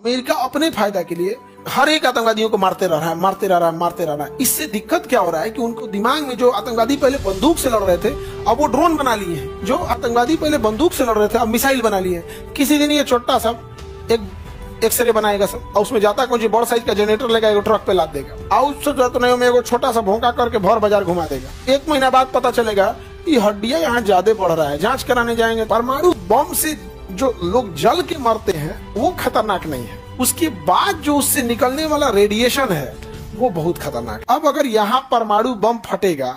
America अपने फायदा के लिए हर एक आतंकवादियों को मारते रह रहा है, मारते रह रहा है, मारते रह रहा है। इससे दिक्कत क्या हो रहा है कि उनको दिमाग में जो आतंकवादी पहले बंदूक से लड़ रहे थे अब वो ड्रोन बना लिए हैं। जो आतंकवादी पहले बंदूक से लड़ रहे थे अब मिसाइल बना लिए हैं। किसी दिन ये छोटा सा एक एक्सरे बनाएगा सब और उसमें जाता कौन बड़ साइज का जनरेटर लेगा, एगो ट्रक पे लाद देगा और उससे जो नहीं में एगो छोटा सा भोंका करके भर बाजार घुमा देगा। 1 महीना बाद पता चलेगा ये हड्डियां यहाँ ज्यादा बढ़ रहा है, जांच कराने जाएंगे। परमाणु बम से जो लोग जल के मरते हैं वो खतरनाक नहीं है, उसके बाद जो उससे निकलने वाला रेडिएशन है वो बहुत खतरनाक है। अब अगर यहाँ परमाणु बम फटेगा,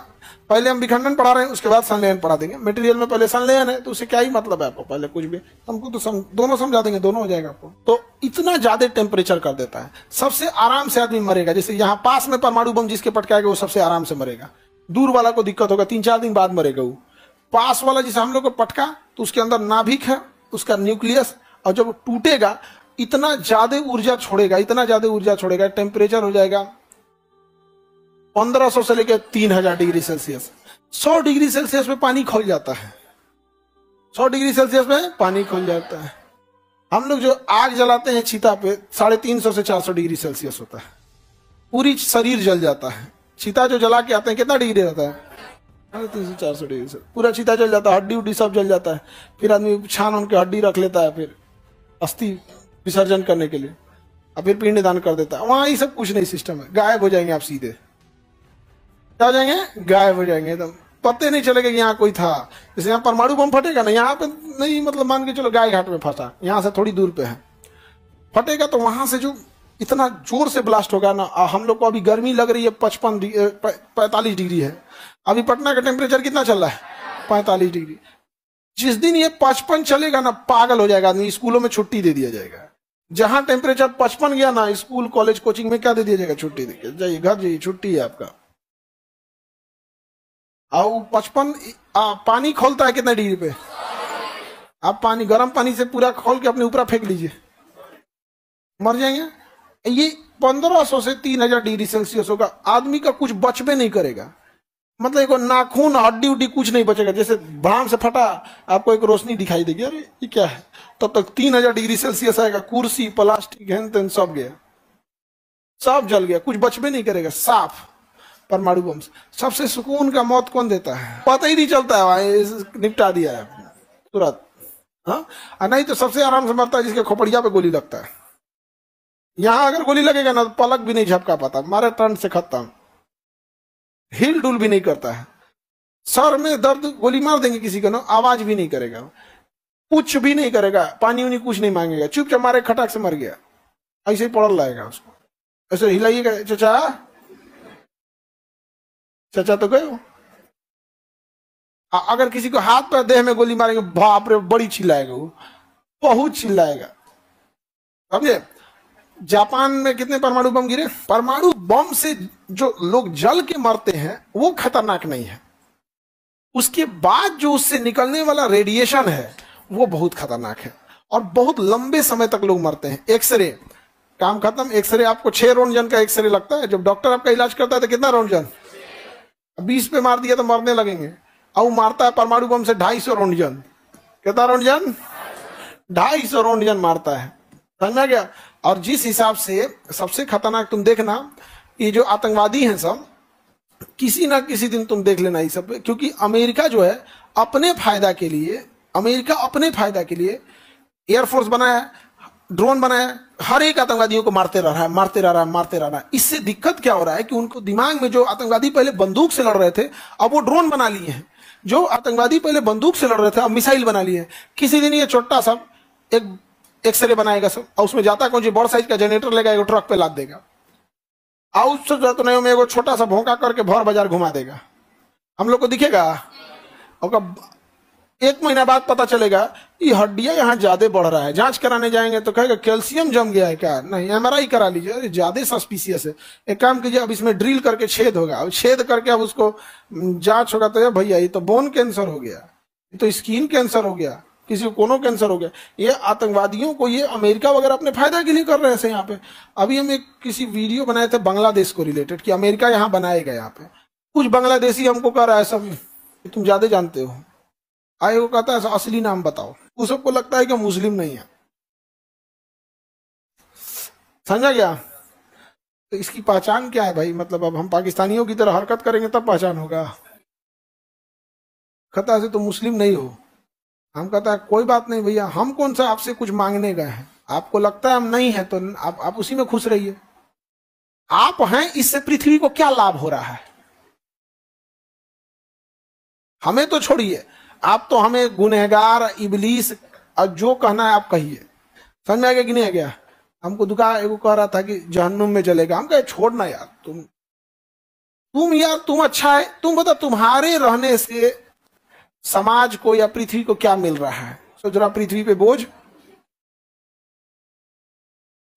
पहले हम विखंडन पढ़ा रहे हैं उसके बाद संलयन पढ़ा देंगे। मटेरियल में पहले संलयन है तो उससे क्या ही मतलब है आपको, पहले कुछ भी हमको तो दोनों समझा देंगे, दोनों हो जाएगा आपको। तो इतना ज्यादा टेम्परेचर कर देता है, सबसे आराम से आदमी मरेगा। जैसे यहाँ पास में परमाणु बम जिसके पटकाएगा वो सबसे आराम से मरेगा, दूर वाला को दिक्कत होगा, 3-4 दिन बाद मरेगा। वो पास वाला जिसे हम लोग को पटका तो उसके अंदर नाभिक है, उसका न्यूक्लियस, और जब टूटेगा इतना ज्यादा ऊर्जा छोड़ेगा, इतना ज्यादा ऊर्जा छोड़ेगा, टेम्परेचर हो जाएगा 1500 से लेकर 3000 डिग्री सेल्सियस। 100 डिग्री सेल्सियस में पानी खौल जाता है, 100 डिग्री सेल्सियस में पानी खौल जाता है। हम लोग जो आग जलाते हैं चीता पे 350 से 400 डिग्री सेल्सियस होता है, पूरी शरीर जल जाता है। चीता जो जला के आते हैं कितना डिग्री रहता है, 350 से 400 डिग्री से पूरा चीता जल जाता है, हड्डी उड्डी सब जल जाता है। फिर आदमी छान उनके हड्डी रख लेता है, फिर अस्थि विसर्जन करने के लिए, और फिर पिंड दान कर देता है। वहां ये सब कुछ नहीं सिस्टम है, गायब हो जाएंगे आप सीधे, क्या हो जाएंगे, गायब हो जाएंगे एकदम, पता नहीं चलेगा कि यहाँ कोई था। जैसे यहाँ परमाणु बम फटेगा ना, यहाँ पे नहीं, मतलब मान के चलो गाय घाट में फंसा, यहाँ से थोड़ी दूर पे है, फटेगा तो वहां से जो इतना जोर से ब्लास्ट होगा ना। हम लोग को अभी गर्मी लग रही है 45 डिग्री है, अभी पटना का टेम्परेचर कितना चल रहा है 45 डिग्री। जिस दिन ये 55 चलेगा ना पागल हो जाएगा आदमी, स्कूलों में छुट्टी दे दिया जाएगा। जहां टेम्परेचर 55 गया ना, स्कूल कॉलेज कोचिंग में क्या दे दिया जाएगा, छुट्टी दे, जाइए घर जाइए, छुट्टी है आपका। और 55 पानी खोलता है कितना डिग्री पे, आप पानी गर्म पानी से पूरा खोल के अपने ऊपर फेंक लीजिए, मर जाएंगे। ये 1500 से 3000 डिग्री सेल्सियस होगा, आदमी का कुछ बचबे नहीं करेगा, मतलब एक नाखून हड्डी उड्डी कुछ नहीं बचेगा। जैसे भाम से फटा आपको एक रोशनी दिखाई देगी, अरे ये क्या है, तब तक 3000 डिग्री सेल्सियस आएगा, कुर्सी प्लास्टिक हेन तेन सब गया, सब जल गया, कुछ बचबे नहीं करेगा, साफ। परमाणु बम से सबसे सुकून का मौत कौन देता है, पता ही नहीं चलता है, निपटा दिया है तुरंत। हाँ, नहीं तो सबसे आराम से मरता है जिसके खोपड़िया पे गोली लगता है। यहां अगर गोली लगेगा ना तो पलक भी नहीं झपका पाता, मारे टर्न से खत्म, हिल डुल भी नहीं करता है। सर में दर्द, गोली मार देंगे किसी को ना, आवाज भी नहीं करेगा, कुछ भी नहीं करेगा, पानी उनी कुछ नहीं मांगेगा, चुपचाप मारे खटाक से मर गया, ऐसे ही पड़ल रहेगा उसको। ऐसे हिलाइएगा, चाचा चाचा तो गए। अगर किसी को हाथ पर देह में गोली मारेंगे, बाप रे बड़ी चिल्लाएगा, वो बहुत चिल्लाएगा। समझे, जापान में कितने परमाणु बम गिरे। परमाणु बम से जो लोग जल के मरते हैं वो खतरनाक नहीं है, उसके बाद जो उससे निकलने वाला रेडिएशन है वो बहुत खतरनाक है, और बहुत लंबे समय तक लोग मरते हैं। एक्सरे काम खत्म, एक्सरे आपको 6 रोंटगन का एक्सरे लगता है। जब डॉक्टर आपका इलाज करता है तो कितना रोंटगन, 20 पे मार दिया तो मरने लगेंगे, और मारता है परमाणु बम से 250 रोंटगन। कितना रोंटगन, 250 रोंटगन मारता है, समझा गया। और जिस हिसाब से सबसे खतरनाक तुम देखना, ये जो आतंकवादी हैं सब, किसी ना किसी दिन तुम देख लेना ये सब, क्योंकि अमेरिका जो है अपने फायदा के लिए, अमेरिका अपने फायदा के लिए एयरफोर्स बनाया, ड्रोन बनाया, हर एक आतंकवादियों को मारते रह रहा है, मारते रह रहा है, मारते रह रहा है। इससे दिक्कत क्या हो रहा है कि उनको दिमाग में जो आतंकवादी पहले बंदूक से लड़ रहे थे अब वो ड्रोन बना लिए हैं। जो आतंकवादी पहले बंदूक से लड़ रहे थे अब मिसाइल बना लिए हैं। किसी दिन ये छोटा सा एक एक्सरे बनाएगा सब, और उसमें जाता कौन बड़ साइज का जनरेटर लेगा, एगो ट्रक पे लाद देगा और उससे जो नहीं में एगो छोटा सा भोंका करके भर बाजार घुमा देगा, हम लोग को दिखेगा। और 1 महीना बाद पता चलेगा ये हड्डियां यहाँ ज्यादा बढ़ रहा है, जांच कराने जाएंगे तो कहेगा कैल्शियम जम गया है क्या, नहीं MRI करा लीजिए, अरे ज्यादा सस्पिशियस है, एक काम कीजिए अब इसमें ड्रिल करके छेद होगा, अब छेद करके अब उसको जांच होगा तो भैया ये तो बोन कैंसर हो गया, ये तो स्किन कैंसर हो गया, किसी को कोनो कैंसर हो गया। ये आतंकवादियों को ये अमेरिका वगैरह अपने फायदा के लिए कर रहे हैं। यहाँ पे अभी हम एक किसी वीडियो बनाए थे बांग्लादेश को रिलेटेड कि अमेरिका यहाँ बनाएगा, यहाँ पे कुछ बांग्लादेशी हमको कह रहा है सब तुम ज्यादा जानते हो, आए वो कहता है असली नाम बताओ, उस सबको लगता है कि मुस्लिम नहीं है। समझा गया? तो इसकी पहचान क्या है भाई? मतलब अब हम पाकिस्तानियों की तरह हरकत करेंगे तब पहचान होगा। कहता से तो मुस्लिम नहीं हो। हम कहता है कोई बात नहीं भैया, हम कौन सा आपसे कुछ मांगने गए हैं, आपको लगता है हम नहीं है तो आप उसी में खुश रहिए। आप हैं, इससे पृथ्वी को क्या लाभ हो रहा है? हमें तो छोड़िए, आप तो हमें गुनहगार, इबलीस और जो कहना है आप कहिए। समझ में आ गया कि नहीं आ गया? हमको दुकान एगो कह रहा था कि जहन्नुम में जलेगा, हम कहे छोड़ना यार, तुम अच्छा है, तुम बता तुम्हारे रहने से समाज को या पृथ्वी को क्या मिल रहा है? सोच रहा पृथ्वी पे बोझ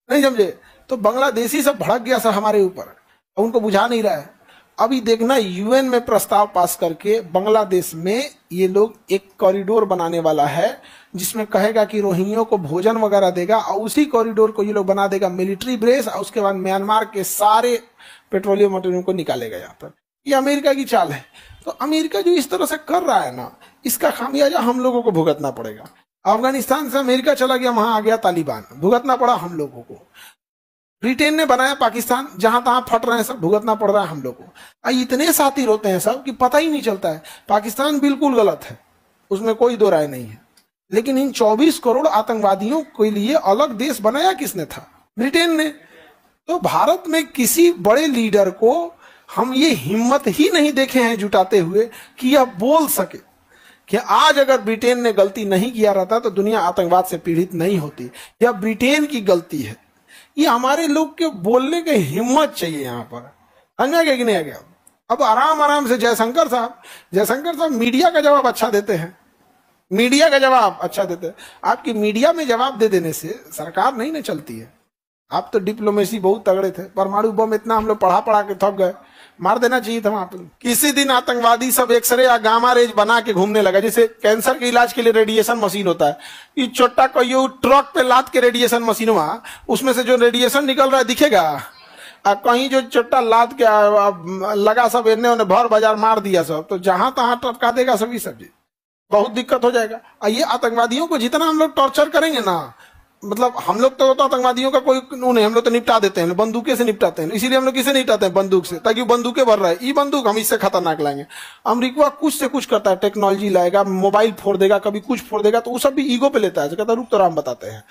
नहीं, समझे? तो बांग्लादेशी सब भड़क गया सर हमारे ऊपर, उनको बुझा नहीं रहा है। अभी देखना यूएन में प्रस्ताव पास करके बांग्लादेश में ये लोग एक कॉरिडोर बनाने वाला है जिसमें कहेगा कि रोहिंग्यों को भोजन वगैरह देगा, और उसी कॉरिडोर को ये लोग बना देगा मिलिट्री बेस, और उसके बाद म्यांमार के सारे पेट्रोलियम मटेरियल को निकालेगा यहाँ पर। ये अमेरिका की चाल है। तो अमेरिका जो इस तरह से कर रहा है ना, इसका खामियाजा हम लोगों को भुगतना पड़ेगा। अफगानिस्तान से अमेरिका चला गया, वहां आ गया तालिबान, भुगतना पड़ा हम लोगों को। ब्रिटेन ने बनाया पाकिस्तान, जहां तहां फट रहे हैं सब, भुगतना पड़ रहा है हम लोग को। इतने साथी होते हैं सब कि पता ही नहीं चलता है। पाकिस्तान बिल्कुल गलत है, उसमें कोई दो राय नहीं है, लेकिन इन 24 करोड़ आतंकवादियों के लिए अलग देश बनाया किसने था? ब्रिटेन ने। तो भारत में किसी बड़े लीडर को हम ये हिम्मत ही नहीं देखे हैं जुटाते हुए कि यह बोल सके कि आज अगर ब्रिटेन ने गलती नहीं किया रहता तो दुनिया आतंकवाद से पीड़ित नहीं होती, यह ब्रिटेन की गलती है। ये हमारे लोग के बोलने की हिम्मत चाहिए यहाँ पर। समझ में आ गया कि नहीं आ गया? अब आराम आराम से जयशंकर साहब मीडिया का जवाब अच्छा देते हैं, मीडिया का जवाब अच्छा देते हैं। आपकी मीडिया में जवाब दे देने से सरकार नहीं ना चलती है। आप तो डिप्लोमेसी बहुत तगड़े थे, परमाणु बम इतना हम लोग पढ़ा के थक गए, मार देना चाहिए था वहां पर। किसी दिन आतंकवादी सब एक्सरे या गामा रेज बना के घूमने लगा, जैसे कैंसर के इलाज के लिए रेडिएशन मशीन होता है, ये छोटा कोई ट्रक पे लाद के रेडिएशन मशीन हुआ, उसमें से जो रेडिएशन निकल रहा है दिखेगा। कहीं जो छोटा लाद के लगा सब एने उन्हें भर बाजार मार दिया सब, तो जहां तहां टपका देगा सभी सब्जी, बहुत दिक्कत हो जाएगा। ये आतंकवादियों को जितना हम लोग टॉर्चर करेंगे ना, मतलब हम लोग तो आतंकवादियों का कोई नहीं, हम लोग तो निपटा देते हैं, बंदूकें से निपटाते हैं। इसीलिए हम लोग किसे निपटाते हैं? बंदूक से, ताकि बंदूकें भर रहा है, ये बंदूक हम इससे खतरनाक लाएंगे। अमेरिका कुछ से कुछ करता है, टेक्नोलॉजी लाएगा, मोबाइल फोड़ देगा, कभी कुछ फोड़ देगा, तो वो सब भी ईगो पे लेता है, कहता रुक तो हम बताते हैं।